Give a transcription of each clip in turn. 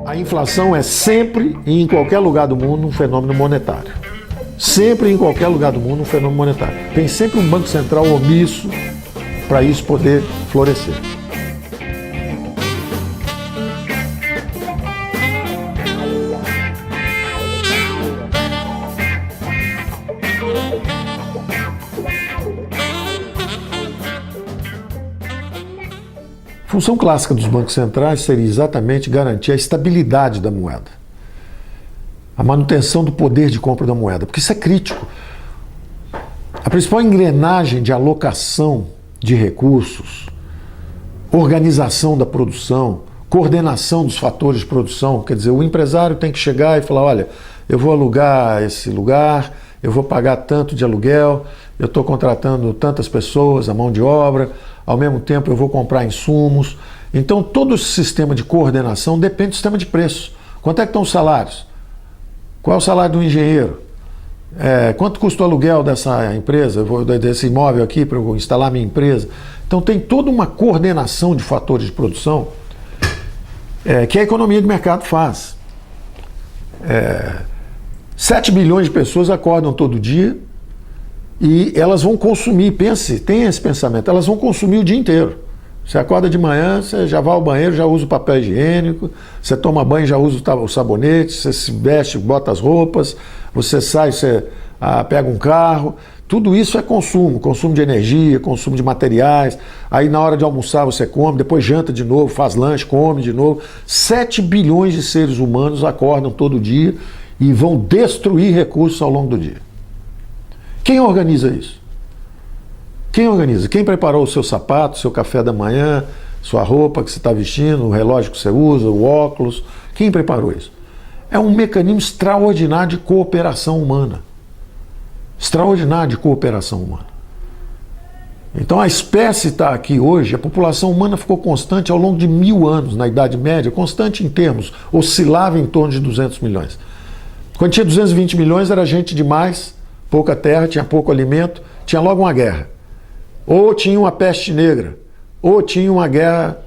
A inflação é sempre e em qualquer lugar do mundo um fenômeno monetário. Sempre e em qualquer lugar do mundo um fenômeno monetário. Tem sempre um Banco Central omisso para isso poder florescer. A função clássica dos bancos centrais seria exatamente garantir a estabilidade da moeda, a manutenção do poder de compra da moeda, porque isso é crítico. A principal engrenagem de alocação de recursos, organização da produção, coordenação dos fatores de produção, quer dizer, o empresário tem que chegar e falar, olha, eu vou alugar esse lugar, eu vou pagar tanto de aluguel, eu estou contratando tantas pessoas, a mão de obra, ao mesmo tempo eu vou comprar insumos. Então todo esse sistema de coordenação depende do sistema de preço. Quanto é que estão os salários? Qual é o salário do engenheiro? Quanto custa o aluguel dessa empresa, desse imóvel aqui para eu instalar minha empresa? Então tem toda uma coordenação de fatores de produção que a economia de mercado faz. 7 bilhões de pessoas acordam todo dia e elas vão consumir, tenha esse pensamento, elas vão consumir o dia inteiro. Você acorda de manhã, você já vai ao banheiro, já usa o papel higiênico, você toma banho, já usa o sabonete, você se veste, bota as roupas, você sai, você pega um carro. Tudo isso é consumo de energia, consumo de materiais. Aí na hora de almoçar você come, depois janta de novo, faz lanche, come de novo. 7 bilhões de seres humanos acordam todo dia e vão destruir recursos ao longo do dia. Quem organiza isso? Quem organiza? Quem preparou o seu sapato, seu café da manhã, sua roupa que você está vestindo, o relógio que você usa, o óculos? Quem preparou isso? É um mecanismo extraordinário de cooperação humana. Extraordinário de cooperação humana. Então a espécie está aqui hoje, a população humana ficou constante ao longo de 1000 anos, na Idade Média, constante em termos, oscilava em torno de 200 milhões. Quando tinha 220 milhões era gente demais, pouca terra, tinha pouco alimento, tinha logo uma guerra. Ou tinha uma peste negra, ou tinha uma guerra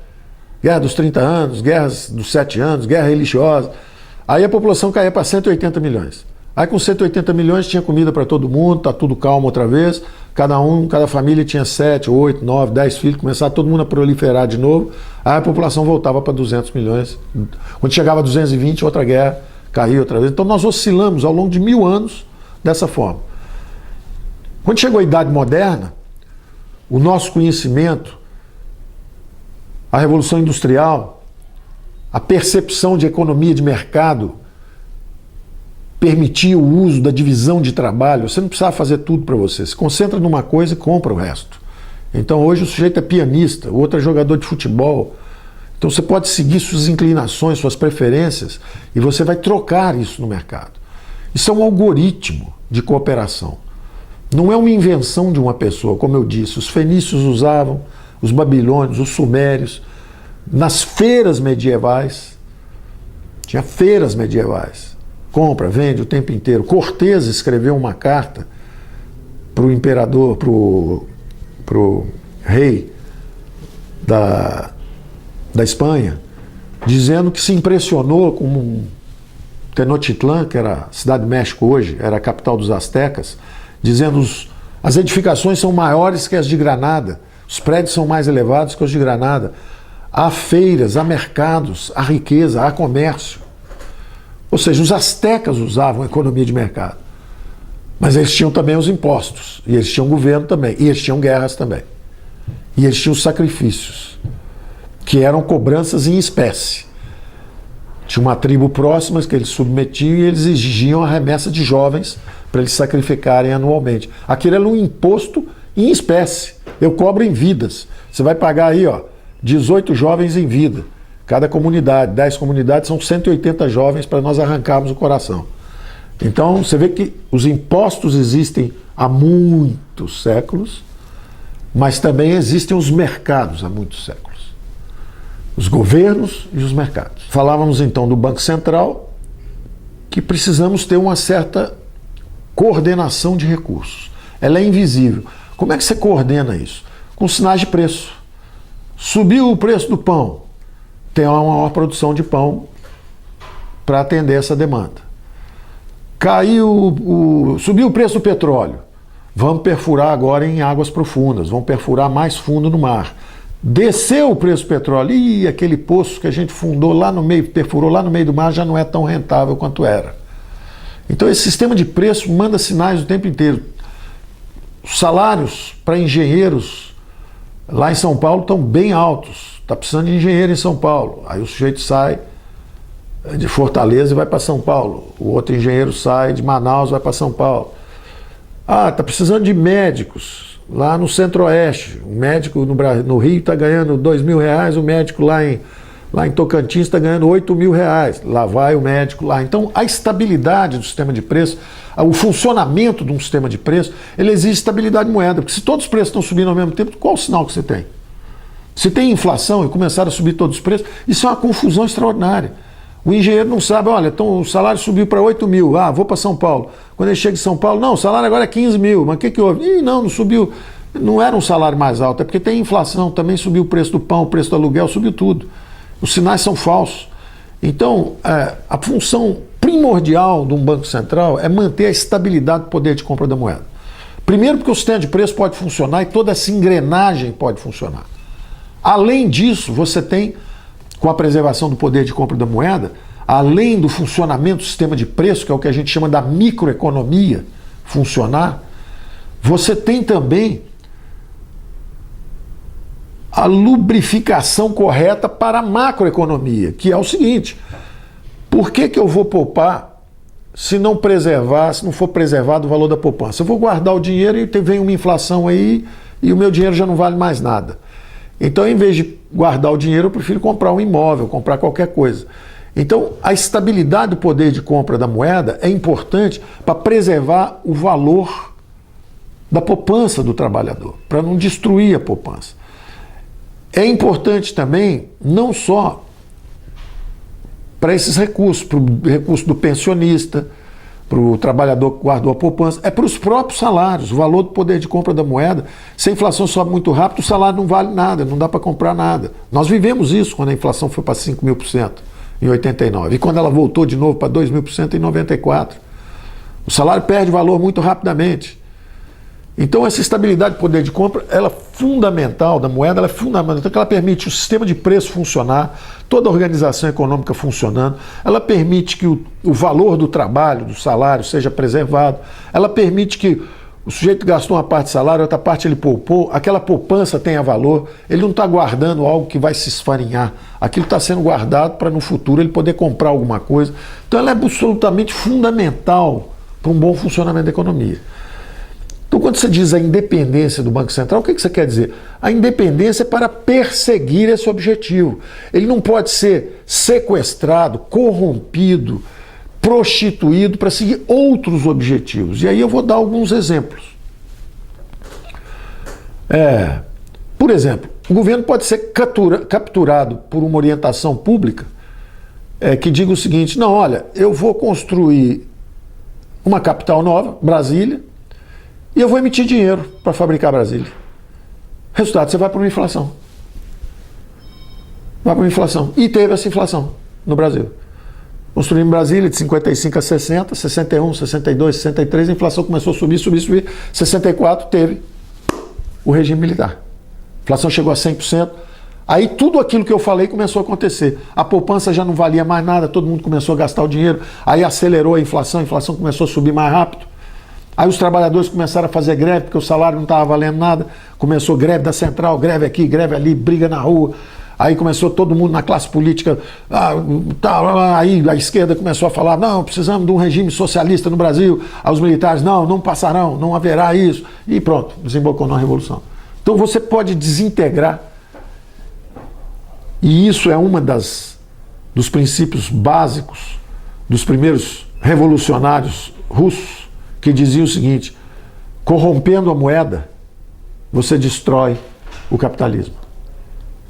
dos 30 anos, guerras dos 7 anos, guerra religiosa. Aí a população caía para 180 milhões. Aí com 180 milhões tinha comida para todo mundo, tá tudo calmo outra vez, cada família tinha 7, 8, 9, 10 filhos, começava todo mundo a proliferar de novo, aí a população voltava para 200 milhões. Quando chegava a 220, outra guerra, caía outra vez. Então nós oscilamos ao longo de 1000 anos dessa forma. Quando chegou a Idade Moderna, o nosso conhecimento, a Revolução Industrial, a percepção de economia de mercado permitia o uso da divisão de trabalho. Você não precisava fazer tudo para você. Se concentra numa coisa e compra o resto. Então hoje o sujeito é pianista, o outro é jogador de futebol. Então você pode seguir suas inclinações, suas preferências e você vai trocar isso no mercado. Isso é um algoritmo de cooperação. Não é uma invenção de uma pessoa, como eu disse. Os fenícios usavam, os babilônios, os sumérios. Nas feiras medievais, tinha feiras medievais. Compra, vende o tempo inteiro. Cortés escreveu uma carta para o imperador, para o rei da Espanha, dizendo que se impressionou com Tenochtitlán, que era a cidade do México hoje, era a capital dos astecas, dizendo as edificações são maiores que as de Granada, os prédios são mais elevados que os de Granada, há feiras, há mercados, há riqueza, há comércio. Ou seja, os astecas usavam a economia de mercado, mas eles tinham também os impostos, e eles tinham governo também, e eles tinham guerras também, e eles tinham sacrifícios, que eram cobranças em espécie. Tinha uma tribo próxima que eles submetiam e eles exigiam a remessa de jovens para eles sacrificarem anualmente. Aquilo era um imposto em espécie. Eu cobro em vidas. Você vai pagar aí, 18 jovens em vida. Cada comunidade, 10 comunidades, são 180 jovens para nós arrancarmos o coração. Então você vê que os impostos existem há muitos séculos, mas também existem os mercados há muitos séculos. Os governos e os mercados. Falávamos então do Banco Central, que precisamos ter uma certa coordenação de recursos. Ela é invisível. Como é que você coordena isso? Com sinais de preço. Subiu o preço do pão, tem uma maior produção de pão para atender essa demanda. Subiu o preço do petróleo. Vamos perfurar agora em águas profundas, vamos perfurar mais fundo no mar. Desceu o preço do petróleo e aquele poço que a gente fundou lá no meio, perfurou lá no meio do mar, já não é tão rentável quanto era. Então esse sistema de preço manda sinais o tempo inteiro. Os salários para engenheiros lá em São Paulo estão bem altos. Está precisando de engenheiro em São Paulo. Aí o sujeito sai de Fortaleza e vai para São Paulo. O outro engenheiro sai de Manaus e vai para São Paulo. Ah, está precisando de médicos lá no Centro-Oeste. O médico no Rio está ganhando R$2.000, o médico lá em Tocantins está ganhando R$8.000. Lá vai o médico lá. Então, a estabilidade do sistema de preço, o funcionamento de um sistema de preço, ele exige estabilidade de moeda. Porque se todos os preços estão subindo ao mesmo tempo, qual o sinal que você tem? Se tem inflação e começaram a subir todos os preços, isso é uma confusão extraordinária. O engenheiro não sabe, olha, então o salário subiu para 8 mil, vou para São Paulo. Quando ele chega em São Paulo, não, o salário agora é 15 mil, mas o que houve? Ih, não subiu, não era um salário mais alto, é porque tem inflação, também subiu o preço do pão, o preço do aluguel, subiu tudo. Os sinais são falsos. Então, a função primordial de um banco central é manter a estabilidade do poder de compra da moeda. Primeiro porque o sistema de preço pode funcionar e toda essa engrenagem pode funcionar. Além disso, você tem, com a preservação do poder de compra da moeda, além do funcionamento do sistema de preço, que é o que a gente chama da microeconomia funcionar, você tem também a lubrificação correta para a macroeconomia, que é o seguinte: por que eu vou poupar se não for preservado o valor da poupança? Eu vou guardar o dinheiro e vem uma inflação aí e o meu dinheiro já não vale mais nada. Então, em vez de guardar o dinheiro, eu prefiro comprar um imóvel, comprar qualquer coisa. Então, a estabilidade do poder de compra da moeda é importante para preservar o valor da poupança do trabalhador, para não destruir a poupança. É importante também, não só para esses recursos, para o recurso do pensionista, para o trabalhador que guardou a poupança, é para os próprios salários, o valor do poder de compra da moeda. Se a inflação sobe muito rápido, o salário não vale nada, não dá para comprar nada. Nós vivemos isso quando a inflação foi para 5.000% em 89, e quando ela voltou de novo para 2.000% em 94. O salário perde valor muito rapidamente. Então essa estabilidade do poder de compra, ela é fundamental da moeda, ela é fundamental, porque ela permite o sistema de preço funcionar, toda a organização econômica funcionando, ela permite que o valor do trabalho, do salário, seja preservado, ela permite que o sujeito gastou uma parte do salário, outra parte ele poupou, aquela poupança tenha valor, ele não está guardando algo que vai se esfarinhar, aquilo está sendo guardado para no futuro ele poder comprar alguma coisa. Então ela é absolutamente fundamental para um bom funcionamento da economia. Então, quando você diz a independência do Banco Central, o que você quer dizer? A independência é para perseguir esse objetivo. Ele não pode ser sequestrado, corrompido, prostituído para seguir outros objetivos. E aí eu vou dar alguns exemplos. Por exemplo, o governo pode ser capturado por uma orientação pública que diga o seguinte: não, olha, eu vou construir uma capital nova, Brasília, e eu vou emitir dinheiro para fabricar Brasília. Resultado, você vai para uma inflação. Vai para uma inflação. E teve essa inflação no Brasil. Construímos Brasília de 55 a 60, 61, 62, 63, a inflação começou a subir. 64 teve o regime militar. A inflação chegou a 100%. Aí tudo aquilo que eu falei começou a acontecer. A poupança já não valia mais nada, todo mundo começou a gastar o dinheiro. Aí acelerou a inflação começou a subir mais rápido. Aí os trabalhadores começaram a fazer greve porque o salário não estava valendo nada. Começou greve da central, greve aqui, greve ali, briga na rua. Aí começou todo mundo na classe política. Aí a esquerda começou a falar: não, precisamos de um regime socialista no Brasil. Aí os militares: não passarão, não haverá isso. E pronto, desembocou na revolução. Então você pode desintegrar. E isso é uma dos princípios básicos dos primeiros revolucionários russos, que dizia o seguinte: corrompendo a moeda, você destrói o capitalismo.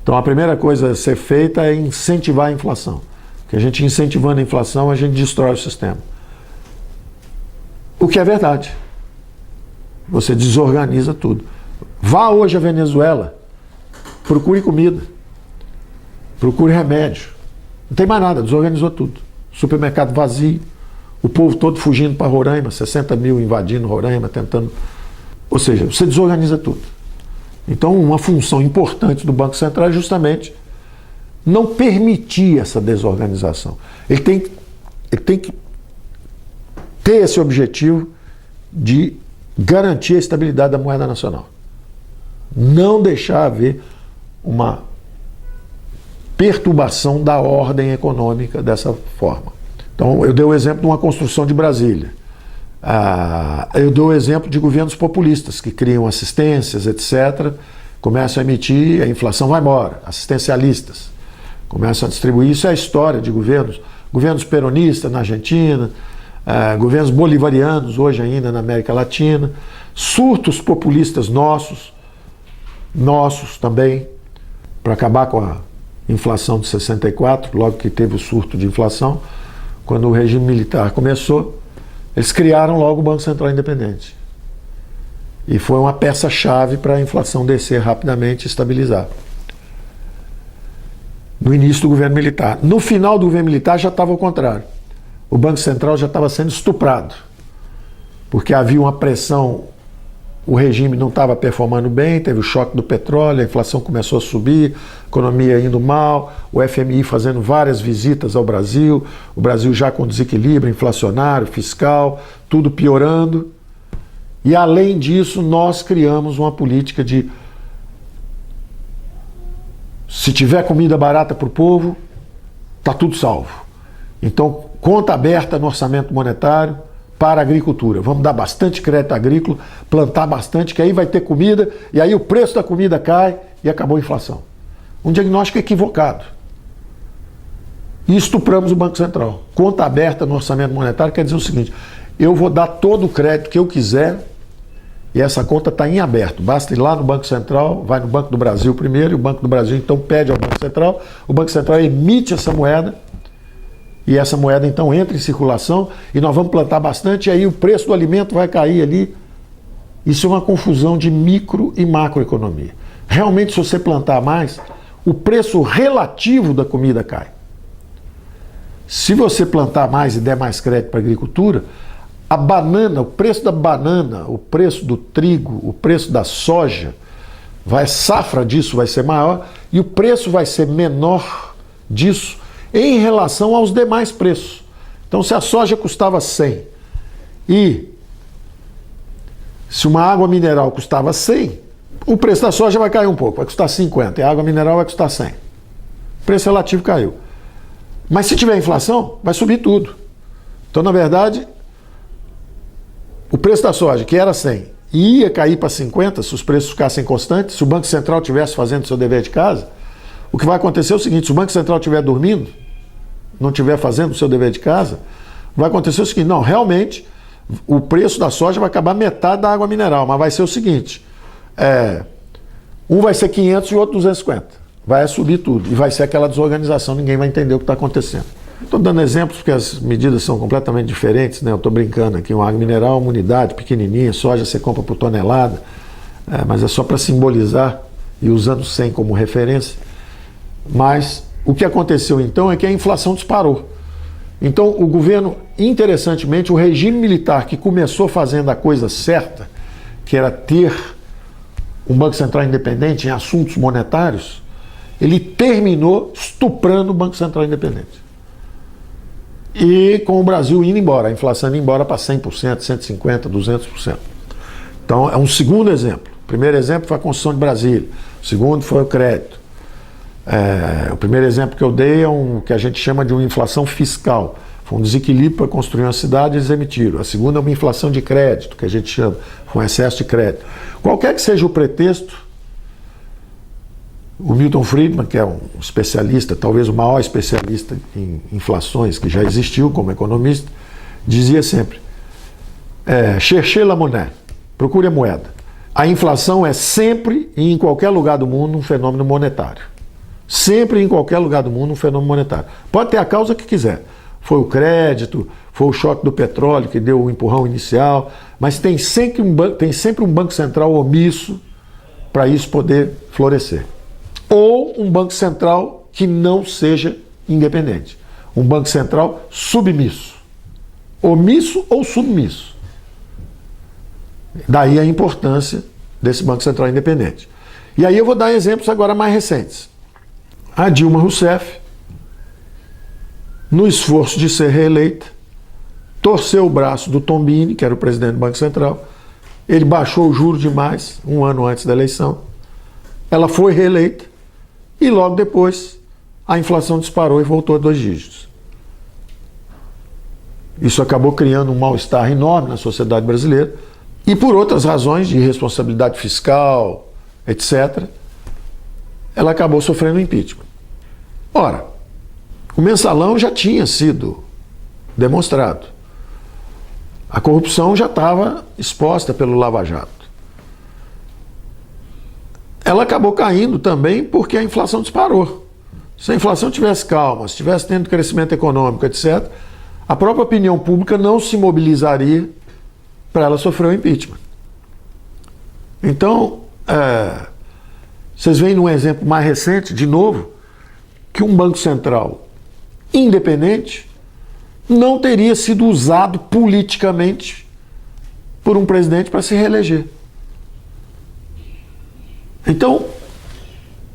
Então a primeira coisa a ser feita é incentivar a inflação. Porque a gente incentivando a inflação, a gente destrói o sistema. O que é verdade. Você desorganiza tudo. Vá hoje à Venezuela, procure comida, procure remédio. Não tem mais nada, desorganizou tudo. supermercado vazio, o povo todo fugindo para Roraima, 60 mil invadindo Roraima, tentando... Ou seja, você desorganiza tudo. Então, uma função importante do Banco Central é justamente não permitir essa desorganização. Ele tem que ter esse objetivo de garantir a estabilidade da moeda nacional. Não deixar haver uma perturbação da ordem econômica dessa forma. Então, eu dei o exemplo de uma construção de Brasília. Eu dou o exemplo de governos populistas que criam assistências, etc., começam a emitir, a inflação vai embora, assistencialistas, começam a distribuir. Isso é a história de governos peronistas na Argentina, governos bolivarianos hoje ainda na América Latina, surtos populistas nossos também, para acabar com a inflação de 64, logo que teve o surto de inflação, quando o regime militar começou, eles criaram logo o Banco Central Independente. E foi uma peça-chave para a inflação descer rapidamente e estabilizar. No início do governo militar. No final do governo militar já estava ao contrário. O Banco Central já estava sendo estuprado, porque havia uma pressão, o regime não estava performando bem, teve o choque do petróleo, a inflação começou a subir, a economia indo mal, o FMI fazendo várias visitas ao Brasil, o Brasil já com desequilíbrio inflacionário, fiscal, tudo piorando. E além disso, nós criamos uma política de se tiver comida barata para o povo, está tudo salvo. Então, conta aberta no orçamento monetário para a agricultura. Vamos dar bastante crédito agrícola, plantar bastante, que aí vai ter comida, e aí o preço da comida cai e acabou a inflação. Um diagnóstico equivocado. E estupramos o Banco Central. Conta aberta no orçamento monetário quer dizer o seguinte: eu vou dar todo o crédito que eu quiser e essa conta está em aberto. Basta ir lá no Banco Central, vai no Banco do Brasil primeiro, e o Banco do Brasil então pede ao Banco Central, o Banco Central emite essa moeda, e essa moeda então entra em circulação, e nós vamos plantar bastante, e aí o preço do alimento vai cair ali. Isso é uma confusão de micro e macroeconomia. Realmente, se você plantar mais, o preço relativo da comida cai. Se você plantar mais e der mais crédito para a agricultura, a banana, o preço da banana, o preço do trigo, o preço da soja, a safra disso vai ser maior e o preço vai ser menor disso em relação aos demais preços. Então, se a soja custava 100 e se uma água mineral custava 100, o preço da soja vai cair um pouco, vai custar 50 e a água mineral vai custar 100. O preço relativo caiu. Mas se tiver inflação, vai subir tudo. Então, na verdade, o preço da soja, que era 100, ia cair para 50 se os preços ficassem constantes, se o Banco Central estivesse fazendo seu dever de casa. O que vai acontecer é o seguinte: se o Banco Central estiver dormindo, não estiver fazendo o seu dever de casa, vai acontecer o seguinte: não, realmente, o preço da soja vai acabar metade da água mineral, mas vai ser o seguinte, um vai ser 500 e o outro 250. Vai subir tudo e vai ser aquela desorganização, ninguém vai entender o que está acontecendo. Estou dando exemplos porque as medidas são completamente diferentes, né? Eu estou brincando aqui, uma água mineral, uma unidade pequenininha, soja você compra por tonelada, mas é só para simbolizar e usando 100 como referência. Mas o que aconteceu então é que a inflação disparou. Então o governo, interessantemente, o regime militar que começou fazendo a coisa certa, que era ter um Banco Central independente em assuntos monetários, ele terminou estuprando o Banco Central independente. E com o Brasil indo embora, a inflação indo embora para 100%, 150%, 200%. Então é um segundo exemplo. O primeiro exemplo foi a construção de Brasília. O segundo foi o crédito. O primeiro exemplo que eu dei é um que a gente chama de uma inflação fiscal. Foi um desequilíbrio para construir uma cidade e eles emitiram. A segunda é uma inflação de crédito, que a gente chama, foi um excesso de crédito. Qualquer que seja o pretexto, o Milton Friedman, que é um especialista, talvez o maior especialista em inflações que já existiu como economista, dizia sempre: cherchez la monnaie, procure a moeda. A inflação é sempre e em qualquer lugar do mundo um fenômeno monetário. Sempre e em qualquer lugar do mundo um fenômeno monetário. Pode ter a causa que quiser. Foi o crédito, foi o choque do petróleo que deu o empurrão inicial, mas tem sempre um Banco Central omisso para isso poder florescer. Ou um Banco Central que não seja independente. um Banco Central submisso, omisso ou submisso. Daí a importância desse Banco Central independente. E aí eu vou dar exemplos agora mais recentes. A Dilma Rousseff, no esforço de ser reeleita, torceu o braço do Tombini, que era o presidente do Banco Central. Ele baixou o juro demais, um ano antes da eleição. Ela foi reeleita e logo depois a inflação disparou e voltou a 2 dígitos. Isso acabou criando um mal-estar enorme na sociedade brasileira e por outras razões de irresponsabilidade fiscal, etc., ela acabou sofrendo impeachment. Ora, o mensalão já tinha sido demonstrado. A corrupção já estava exposta pelo Lava Jato. Ela acabou caindo também porque a inflação disparou. Se a inflação tivesse calma, se tivesse tendo crescimento econômico, etc., a própria opinião pública não se mobilizaria para ela sofrer o impeachment. Então, vocês veem num exemplo mais recente, de novo, que um Banco Central independente não teria sido usado politicamente por um presidente para se reeleger. Então,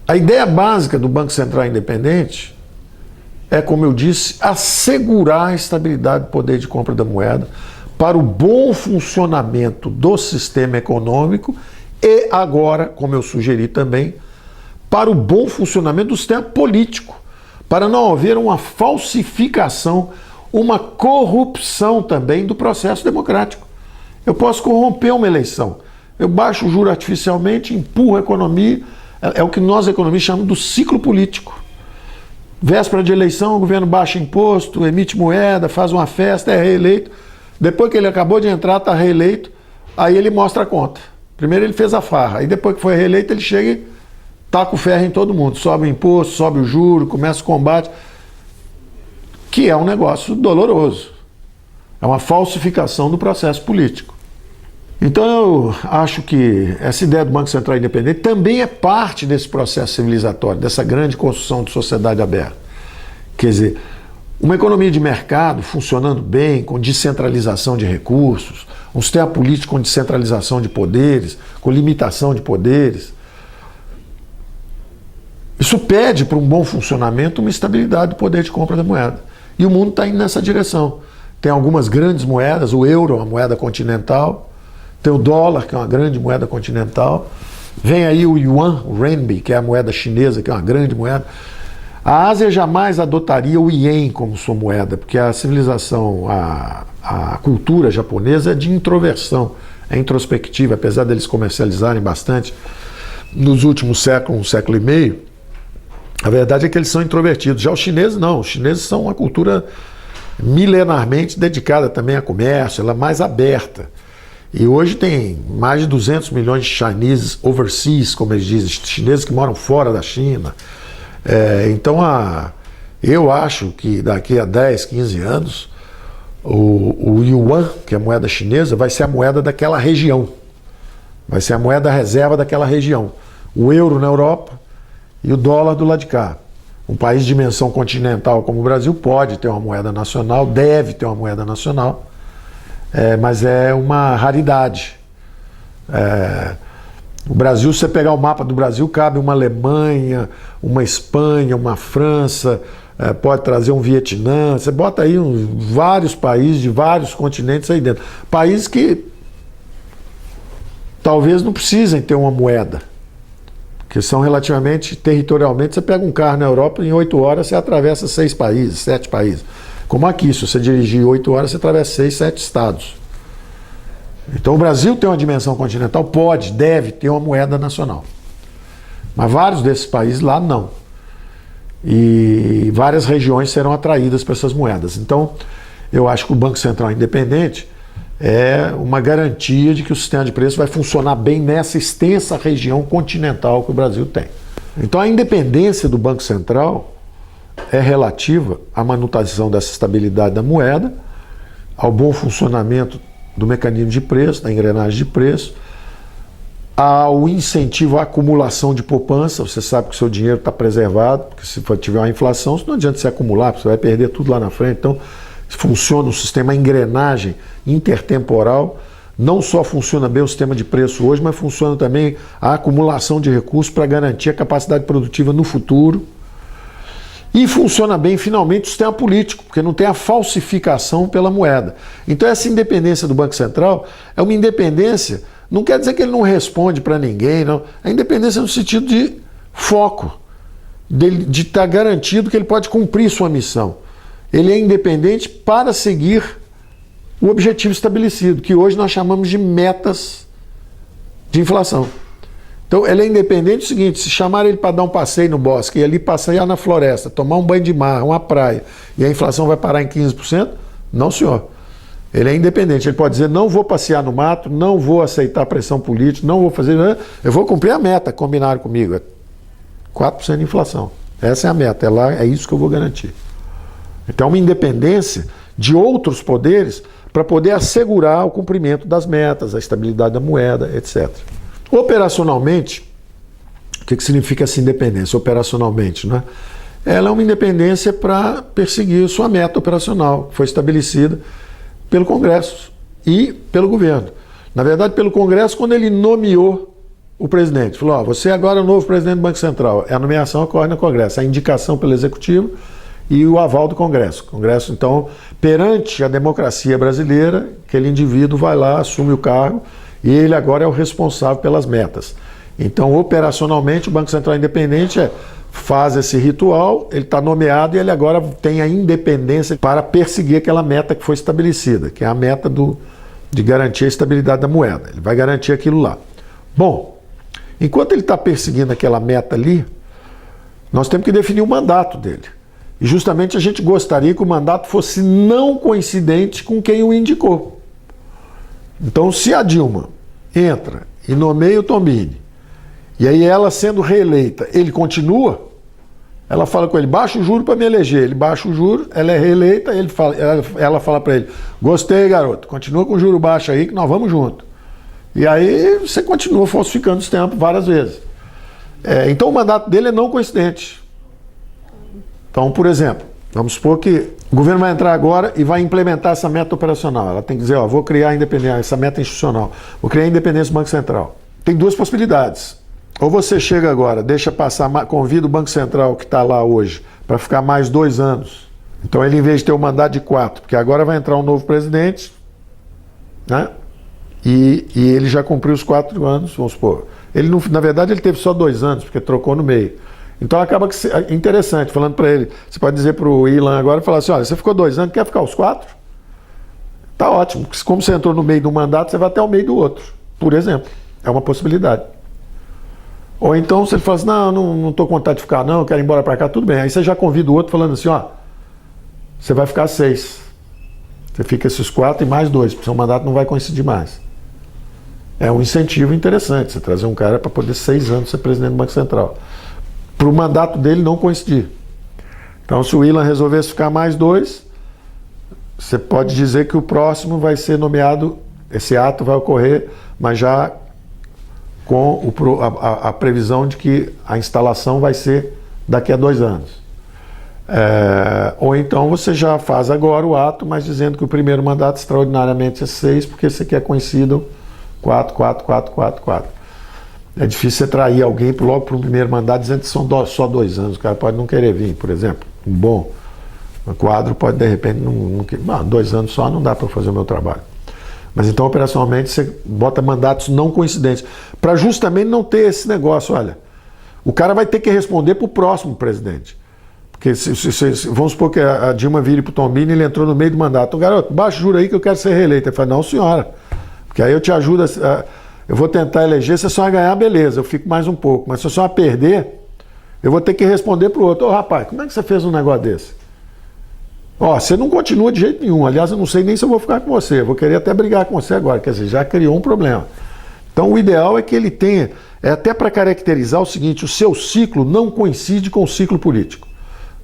a ideia básica do Banco Central independente é, como eu disse, assegurar a estabilidade do poder de compra da moeda para o bom funcionamento do sistema econômico e agora, como eu sugeri também, para o bom funcionamento do sistema político, para não haver uma falsificação, uma corrupção também do processo democrático. Eu posso corromper uma eleição. Eu baixo o juro artificialmente, empurro a economia, é o que nós economistas chamamos do ciclo político. Véspera de eleição, o governo baixa imposto, emite moeda, faz uma festa, é reeleito. Depois que ele acabou de entrar, está reeleito, aí ele mostra a conta. Primeiro ele fez a farra, aí depois que foi reeleito ele chega e taca o ferro em todo mundo. Sobe o imposto, sobe o juro, começa o combate, que é um negócio doloroso. É uma falsificação do processo político. Então eu acho que essa ideia do Banco Central Independente também é parte desse processo civilizatório, dessa grande construção de sociedade aberta. Quer dizer, uma economia de mercado funcionando bem, com descentralização de recursos, um sistema político com descentralização de poderes, com limitação de poderes. Isso pede para um bom funcionamento uma estabilidade do poder de compra da moeda. E o mundo está indo nessa direção. Tem algumas grandes moedas, o euro é uma moeda continental, tem o dólar, que é uma grande moeda continental, vem aí o yuan, o renminbi, que é a moeda chinesa, que é uma grande moeda. A Ásia jamais adotaria o ien como sua moeda, porque a civilização, a cultura japonesa é de introversão, é introspectiva, apesar deles comercializarem bastante nos últimos séculos, um século e meio, a verdade é que eles são introvertidos. Já os chineses não, os chineses são uma cultura milenarmente dedicada também a comércio, ela é mais aberta. E hoje tem mais de 200 milhões de chineses overseas, como eles dizem, chineses que moram fora da China. Então, eu acho que daqui a 10, 15 anos, o yuan, que é a moeda chinesa, vai ser a moeda daquela região. Vai ser a moeda reserva daquela região. O euro na Europa e o dólar do lado de cá. Um país de dimensão continental como o Brasil pode ter uma moeda nacional, deve ter uma moeda nacional, mas é uma raridade. O Brasil, se você pegar o mapa do Brasil, cabe uma Alemanha, uma Espanha, uma França, pode trazer um Vietnã, você bota aí vários países de vários continentes aí dentro. Países que talvez não precisem ter uma moeda, que são relativamente, territorialmente, você pega um carro na Europa, em 8 horas você atravessa 6 países, 7 países. Como aqui, se você dirigir 8 horas, você atravessa 6, 7 estados. Então o Brasil tem uma dimensão continental, pode, deve ter uma moeda nacional. Mas vários desses países lá não. E várias regiões serão atraídas para essas moedas. Então eu acho que o Banco Central Independente é uma garantia de que o sistema de preços vai funcionar bem nessa extensa região continental que o Brasil tem. Então a independência do Banco Central é relativa à manutenção dessa estabilidade da moeda, ao bom funcionamento do mecanismo de preço, da engrenagem de preço, ao incentivo à acumulação de poupança. Você sabe que o seu dinheiro está preservado, porque se tiver uma inflação, não adianta você acumular, você vai perder tudo lá na frente. Então, funciona o sistema, a engrenagem intertemporal. Não só funciona bem o sistema de preço hoje, mas funciona também a acumulação de recursos para garantir a capacidade produtiva no futuro. E funciona bem, finalmente, o sistema político, porque não tem a falsificação pela moeda. Então, essa independência do Banco Central é uma independência, não quer dizer que ele não responde para ninguém, não. É independência no sentido de foco, de estar garantido que ele pode cumprir sua missão. Ele é independente para seguir o objetivo estabelecido, que hoje nós chamamos de metas de inflação. Então, ele é independente. O seguinte: se chamar ele para dar um passeio no bosque e ali passear na floresta, tomar um banho de mar, uma praia, e a inflação vai parar em 15%, não, senhor. Ele é independente. Ele pode dizer: não vou passear no mato, não vou aceitar pressão política, não vou fazer nada, eu vou cumprir a meta, combinaram comigo. É 4% de inflação. Essa é a meta, é isso que eu vou garantir. Então, uma independência de outros poderes para poder assegurar o cumprimento das metas, a estabilidade da moeda, etc. Operacionalmente, o que significa essa independência? Operacionalmente, né? Ela é uma independência para perseguir sua meta operacional, que foi estabelecida pelo Congresso e pelo governo. Na verdade, pelo Congresso, quando ele nomeou o presidente. Falou: ó, você agora é o novo presidente do Banco Central. A nomeação ocorre no Congresso, a indicação pelo Executivo e o aval do Congresso. Congresso, então, perante a democracia brasileira, aquele indivíduo vai lá, assume o cargo e ele agora é o responsável pelas metas. Então, operacionalmente, o Banco Central Independente faz esse ritual, ele está nomeado e ele agora tem a independência para perseguir aquela meta que foi estabelecida, que é a meta de garantir a estabilidade da moeda. Ele vai garantir aquilo lá. Bom, enquanto ele está perseguindo aquela meta ali, nós temos que definir o mandato dele. E justamente a gente gostaria que o mandato fosse não coincidente com quem o indicou. Então, se a Dilma entra e nomeia o Tombini, e aí ela sendo reeleita, ele continua, ela fala com ele: baixa o juro para me eleger. Ele baixa o juro, ela é reeleita, ela fala para ele: gostei, garoto, continua com o juro baixo aí que nós vamos junto. E aí você continua falsificando os tempos várias vezes. Então o mandato dele é não coincidente. Então, por exemplo, vamos supor que o governo vai entrar agora e vai implementar essa meta operacional. Ela tem que dizer: ó, vou criar a independência, essa meta institucional, vou criar a independência do Banco Central. Tem duas possibilidades. Ou você chega agora, deixa passar, convida o Banco Central que está lá hoje para ficar mais 2 anos. Então ele, em vez de ter um mandato de 4, porque agora vai entrar um novo presidente, né? E ele já cumpriu os 4 anos, vamos supor. Ele não, na verdade, ele teve só 2 anos, porque trocou no meio. Então acaba que é interessante, falando para ele, você pode dizer para o Ilan agora, falar assim: olha, você ficou 2 anos, quer ficar os 4? Tá ótimo, porque como você entrou no meio do mandato, você vai até o meio do outro, por exemplo. É uma possibilidade. Ou então, se ele fala assim: não estou com vontade de ficar não, eu quero ir embora para cá, tudo bem. Aí você já convida o outro falando assim: ó, você vai ficar 6. Você fica esses 4 e mais 2, porque seu mandato não vai coincidir mais. É um incentivo interessante, você trazer um cara para poder 6 anos ser presidente do Banco Central. Para o mandato dele não coincidir. Então, se o Ilan resolvesse ficar mais 2, você pode dizer que o próximo vai ser nomeado, esse ato vai ocorrer, mas já com a previsão de que a instalação vai ser daqui a 2 anos. Ou então você já faz agora o ato, mas dizendo que o primeiro mandato extraordinariamente é 6, porque você quer coincidir 4, 4, 4, 4, 4. É difícil você trair alguém logo para o primeiro mandato dizendo que são só 2 anos. O cara pode não querer vir, por exemplo. Um bom quadro pode, de repente, não querer. 2 anos só não dá para fazer o meu trabalho. Mas então, operacionalmente, você bota mandatos não coincidentes, para justamente não ter esse negócio. Olha, o cara vai ter que responder para o próximo presidente. Porque vamos supor que a Dilma vire para o Tombini e ele entrou no meio do mandato. Então, garoto, baixa o juro aí que eu quero ser reeleito. Ele fala: não, senhora, porque aí eu te ajudo, eu vou tentar eleger, se a senhora ganhar, beleza, eu fico mais um pouco. Mas se a senhora perder, eu vou ter que responder para o outro: ô rapaz, como é que você fez um negócio desse? Ó, você não continua de jeito nenhum. Aliás, eu não sei nem se eu vou ficar com você. Eu vou querer até brigar com você agora. Quer dizer, já criou um problema. Então, o ideal é que ele tenha, até para caracterizar o seguinte: o seu ciclo não coincide com o ciclo político.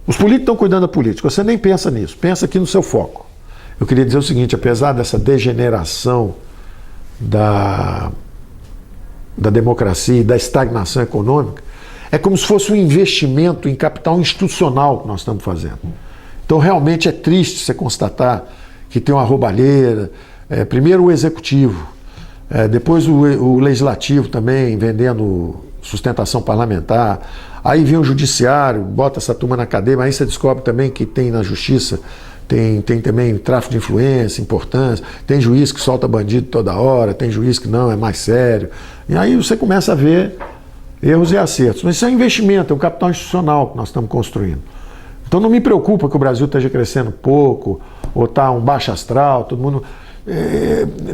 Os políticos estão cuidando da política. Você nem pensa nisso. Pensa aqui no seu foco. Eu queria dizer o seguinte: apesar dessa degeneração da democracia e da estagnação econômica, é como se fosse um investimento em capital institucional que nós estamos fazendo. Então realmente é triste você constatar que tem uma roubalheira, primeiro o executivo, depois o legislativo também vendendo sustentação parlamentar, aí vem o judiciário, bota essa turma na cadeia, mas aí você descobre também que tem na justiça, tem também tráfico de influência, importância, tem juiz que solta bandido toda hora, tem juiz que não, é mais sério, e aí você começa a ver erros e acertos. Mas isso é um investimento, é um capital institucional que nós estamos construindo. Então não me preocupa que o Brasil esteja crescendo pouco, ou está um baixo astral, todo mundo...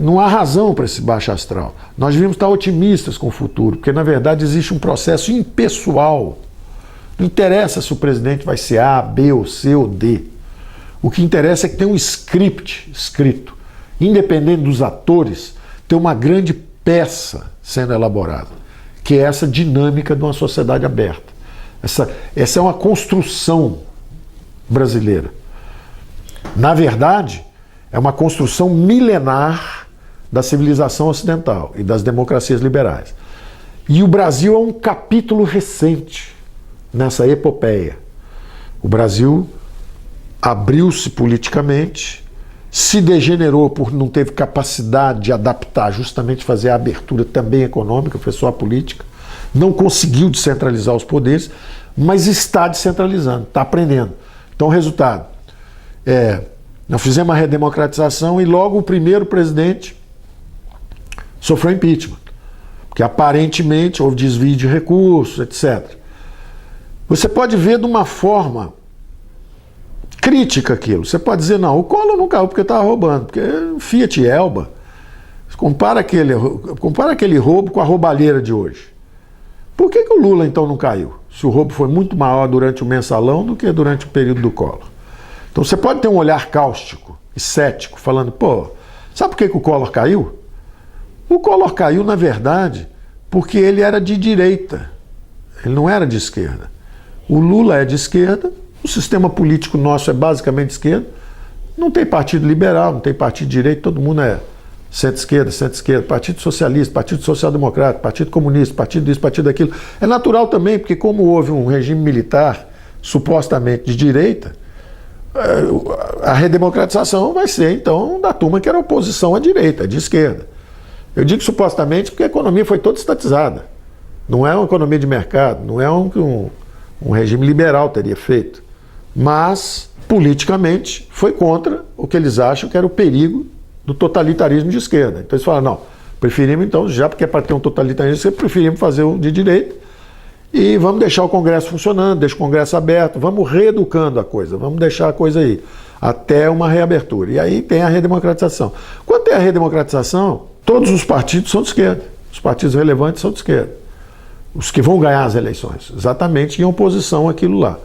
não há razão para esse baixo astral. Nós devíamos estar otimistas com o futuro, porque na verdade existe um processo impessoal. Não interessa se o presidente vai ser A, B, ou C ou D. O que interessa é que tem um script escrito. Independente dos atores, tem uma grande peça sendo elaborada, que é essa dinâmica de uma sociedade aberta. Essa é uma construção brasileira. Na verdade, é uma construção milenar da civilização ocidental e das democracias liberais. E o Brasil é um capítulo recente nessa epopeia. O Brasil abriu-se politicamente, se degenerou porque não teve capacidade de adaptar, justamente fazer a abertura também econômica, foi só a política, não conseguiu descentralizar os poderes, mas está descentralizando, está aprendendo. Então o resultado nós fizemos uma redemocratização e logo o primeiro presidente sofreu impeachment, porque aparentemente houve desvio de recursos, etc. Você pode ver de uma forma crítica aquilo. Você pode dizer, não, o Collor não caiu porque estava roubando, porque Fiat e Elba, compara aquele roubo com a roubalheira de hoje. Por que o Lula então não caiu? Se o roubo foi muito maior durante o mensalão do que durante o período do Collor. Então você pode ter um olhar cáustico e cético, falando, sabe por que o Collor caiu? O Collor caiu, na verdade, porque ele era de direita, ele não era de esquerda. O Lula é de esquerda, o sistema político nosso é basicamente de esquerda, não tem partido liberal, não tem partido de direita, todo mundo é centro-esquerda, partido socialista, partido social-democrata, partido comunista, partido disso, partido daquilo. É natural também, porque como houve um regime militar supostamente de direita, a redemocratização vai ser, então, da turma que era oposição à direita, de esquerda. Eu digo supostamente porque a economia foi toda estatizada. Não é uma economia de mercado, não é um regime liberal teria feito. Mas, politicamente, foi contra o que eles acham que era o perigo do totalitarismo de esquerda. Então eles falam, não, preferimos então, já porque é para ter um totalitarismo de esquerda, preferimos fazer o de direita e vamos deixar o Congresso funcionando, deixa o Congresso aberto, vamos reeducando a coisa, vamos deixar a coisa aí, até uma reabertura. E aí tem a redemocratização. Quando tem a redemocratização, todos os partidos são de esquerda, os partidos relevantes são de esquerda. Os que vão ganhar as eleições, exatamente em oposição àquilo lá.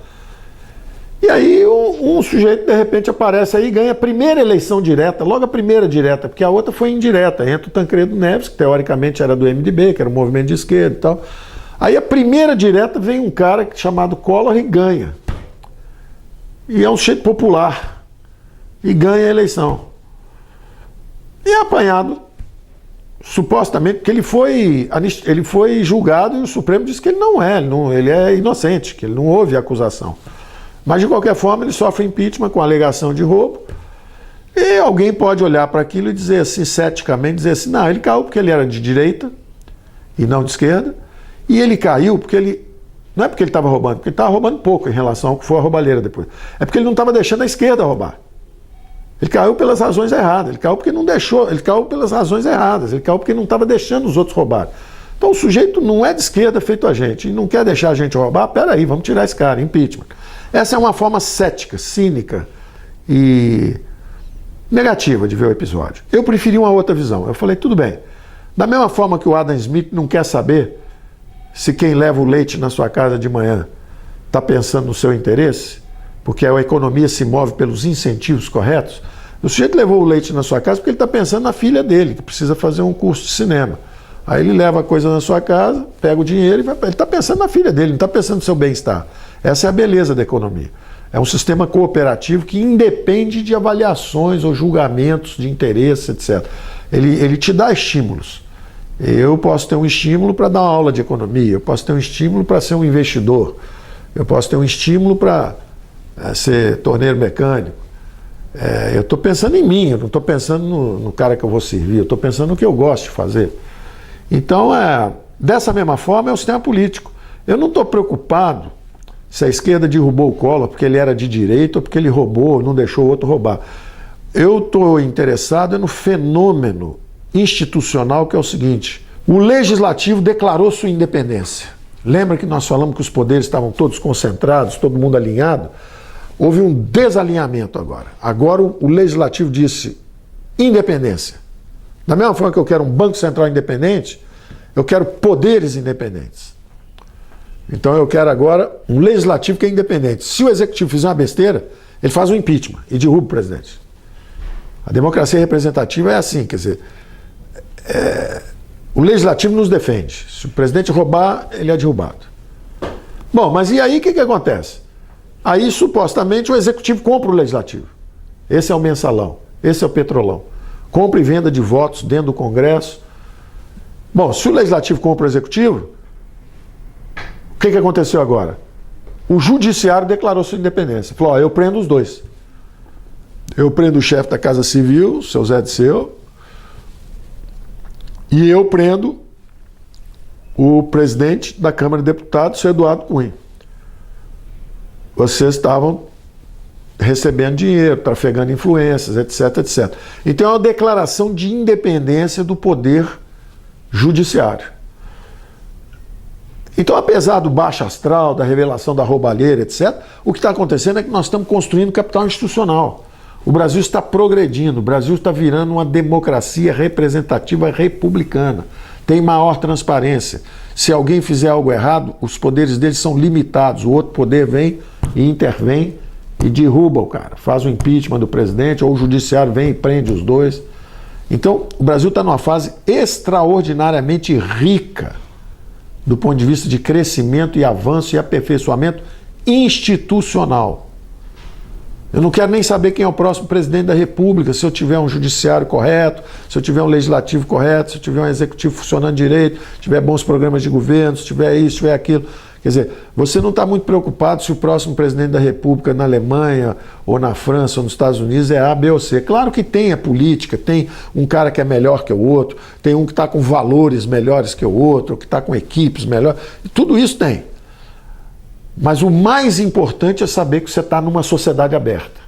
E aí um sujeito de repente aparece aí e ganha a primeira eleição direta, logo a primeira direta, porque a outra foi indireta, entra o Tancredo Neves, que teoricamente era do MDB, que era um movimento de esquerda e tal. Aí a primeira direta vem um cara chamado Collor e ganha. E é um sujeito popular. E ganha a eleição. E é apanhado, supostamente, porque ele foi julgado e o Supremo disse que ele não é, ele é inocente, que ele não houve acusação. Mas, de qualquer forma, ele sofre impeachment com alegação de roubo. E alguém pode olhar para aquilo e dizer assim, ceticamente, dizer assim, não, ele caiu porque ele era de direita e não de esquerda. E ele caiu porque ele... Não é porque ele estava roubando, porque ele estava roubando pouco em relação ao que foi a roubalheira depois. É porque ele não estava deixando a esquerda roubar. Ele caiu pelas razões erradas. Ele caiu porque não deixou. Ele caiu pelas razões erradas. Ele caiu porque não estava deixando os outros roubarem. Então o sujeito não é de esquerda feito a gente e não quer deixar a gente roubar. Peraí, vamos tirar esse cara, impeachment. Essa é uma forma cética, cínica e negativa de ver o episódio. Eu preferi uma outra visão. Eu falei, tudo bem. Da mesma forma que o Adam Smith não quer saber se quem leva o leite na sua casa de manhã está pensando no seu interesse, porque a economia se move pelos incentivos corretos, o sujeito levou o leite na sua casa porque ele está pensando na filha dele, que precisa fazer um curso de cinema. Aí ele leva a coisa na sua casa, pega o dinheiro e vai... Ele está pensando na filha dele, não está pensando no seu bem-estar. Essa é a beleza da economia. É um sistema cooperativo que independe de avaliações ou julgamentos de interesse, etc. Ele te dá estímulos. Eu posso ter um estímulo para dar uma aula de economia, eu posso ter um estímulo para ser um investidor, eu posso ter um estímulo para ser torneiro mecânico. Eu estou pensando em mim, eu não estou pensando no cara que eu vou servir, eu estou pensando no que eu gosto de fazer. Então, dessa mesma forma, é o sistema político. Eu não estou preocupado se a esquerda derrubou o Collor porque ele era de direita ou porque ele roubou, não deixou o outro roubar. Eu estou interessado no fenômeno institucional, que é o seguinte: o legislativo declarou sua independência. Lembra que nós falamos que os poderes estavam todos concentrados, todo mundo alinhado? Houve um desalinhamento agora. Agora o legislativo disse independência. Da mesma forma que eu quero um Banco Central independente, eu quero poderes independentes. Então eu quero agora um legislativo que é independente. Se o executivo fizer uma besteira, ele faz um impeachment e derruba o presidente. A democracia representativa é assim, quer dizer, o legislativo nos defende. Se o presidente roubar, ele é derrubado. Bom, mas e aí o que acontece? Aí, supostamente, o executivo compra o legislativo. Esse é o mensalão, esse é o petrolão. Compra e venda de votos dentro do Congresso. Bom, se o legislativo compra o executivo, o que aconteceu agora? O judiciário declarou sua independência. Falou, eu prendo os dois. Eu prendo o chefe da Casa Civil, seu Zé Disseu, e eu prendo o presidente da Câmara de Deputados, seu Eduardo Cunha. Vocês estavam recebendo dinheiro, trafegando influências, etc, etc. Então é uma declaração de independência do poder judiciário. Então, apesar do baixo astral, da revelação da roubalheira, etc., o que está acontecendo é que nós estamos construindo capital institucional. O Brasil está progredindo, o Brasil está virando uma democracia representativa republicana. Tem maior transparência. Se alguém fizer algo errado, os poderes deles são limitados. O outro poder vem e intervém e derruba o cara. Faz o impeachment do presidente, ou o judiciário vem e prende os dois. Então, o Brasil está numa fase extraordinariamente rica do ponto de vista de crescimento e avanço e aperfeiçoamento institucional. Eu não quero nem saber quem é o próximo presidente da República, se eu tiver um judiciário correto, se eu tiver um legislativo correto, se eu tiver um executivo funcionando direito, se tiver bons programas de governo, se tiver isso, se tiver aquilo. Quer dizer, você não está muito preocupado se o próximo presidente da República na Alemanha, ou na França, ou nos Estados Unidos é A, B ou C. Claro que tem a política, tem um cara que é melhor que o outro, tem um que está com valores melhores que o outro, que está com equipes melhores, tudo isso tem. Mas o mais importante é saber que você está numa sociedade aberta.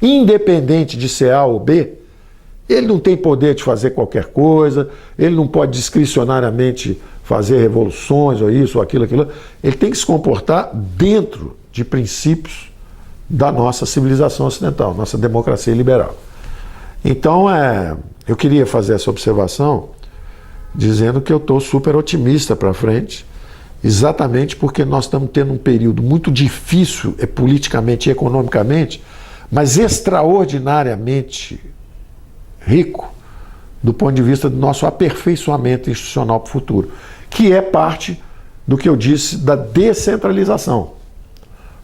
Independente de ser A ou B, ele não tem poder de fazer qualquer coisa, ele não pode discricionariamente fazer revoluções, ou isso, ou aquilo. Ele tem que se comportar dentro de princípios da nossa civilização ocidental, nossa democracia liberal. Então, eu queria fazer essa observação dizendo que eu estou super otimista para frente, exatamente porque nós estamos tendo um período muito difícil politicamente e economicamente, mas extraordinariamente rico do ponto de vista do nosso aperfeiçoamento institucional para o futuro, que é parte do que eu disse da descentralização.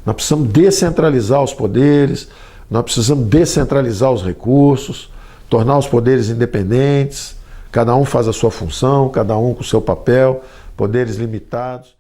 Nós precisamos descentralizar os poderes, nós precisamos descentralizar os recursos, tornar os poderes independentes, cada um faz a sua função, cada um com o seu papel, poderes limitados.